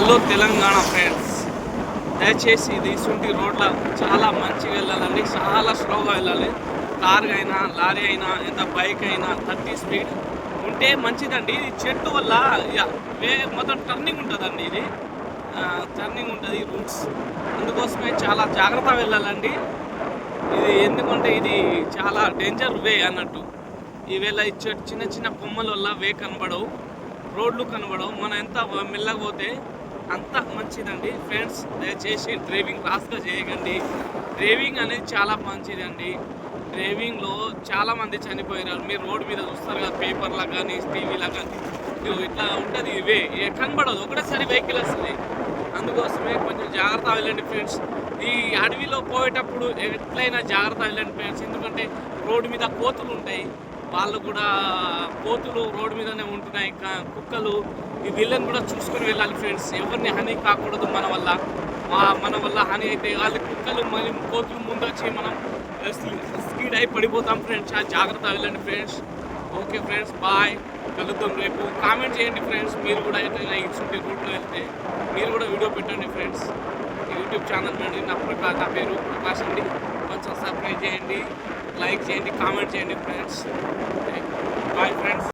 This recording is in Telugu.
కల్లూరు తెలంగాణ ఫ్రెండ్స్. దయచేసి ఇది ఇసుంటి రోడ్ల చాలా మంచిగా వెళ్ళాలండి, చాలా స్లోగా వెళ్ళాలి. కార్ అయినా లారీ అయినా ఎంత బైక్ అయినా 30 స్పీడ్ ఉంటే మంచిదండి. ఇది చెట్టు వల్ల మొత్తం టర్నింగ్ ఉంటుందండి, ఇది టర్నింగ్ ఉంటుంది రూట్స్, అందుకోసమే చాలా జాగ్రత్తగా వెళ్ళాలండి. ఇది ఎందుకంటే ఇది చాలా డేంజర్ వే అన్నట్టు. ఈవేళ ఈ చిన్న చిన్న కొమ్మల వల్ల వే కనబడవు, రోడ్లు కనబడవు. మనం ఎంత మెల్లగా పోతే అంత మంచిదండి ఫ్రెండ్స్. దయచేసి డ్రైవింగ్ రాస్గా చేయకండి. డ్రైవింగ్ అనేది చాలా మంచిదండి. డ్రైవింగ్లో చాలామంది చనిపోయినారు. మీరు రోడ్డు మీద చూస్తారు కదా, పేపర్లా కానీ టీవీలా కానీ ఇట్లా ఉంటుంది. ఇవే కనబడదు, ఒకటేసారి వెహికల్ వస్తుంది. అందుకోసమే కొంచెం జాగ్రత్త వెళ్ళండి ఫ్రెండ్స్. ఈ అడవిలో పోయేటప్పుడు ఎట్లయినా జాగ్రత్త వెళ్ళండి ఫ్రెండ్స్. ఎందుకంటే రోడ్డు మీద కోతులు ఉంటాయి, వాళ్ళు కూడా కోతులు రోడ్డు మీదనే ఉంటున్నాయి, కుక్కలు. ఈ వీళ్ళని కూడా చూసుకొని వెళ్ళాలి ఫ్రెండ్స్. ఎవరిని హాని కాకూడదు మన వల్ల హాని అయితే వాళ్ళ కుక్కలు మరి కోతులు ముందు వచ్చి మనం స్పీడ్ అయి పడిపోతాం ఫ్రెండ్స్. జాగ్రత్త వెళ్ళండి ఫ్రెండ్స్. ఓకే ఫ్రెండ్స్, బాయ్, కలుద్దాం రేపు. కామెంట్ చేయండి ఫ్రెండ్స్, మీరు కూడా ఎట్లయినా ఇటువంటి రూట్లో వెళ్తే మీరు కూడా వీడియో పెట్టండి ఫ్రెండ్స్. యూట్యూబ్ ఛానల్ నుండి నా పేరు ప్రకాష్ అండి. కొంచెం సబ్స్క్రైబ్ చేయండి, లైక్ చేయండి, కామెంట్ చేయండి ఫ్రెండ్స్. Bye friends.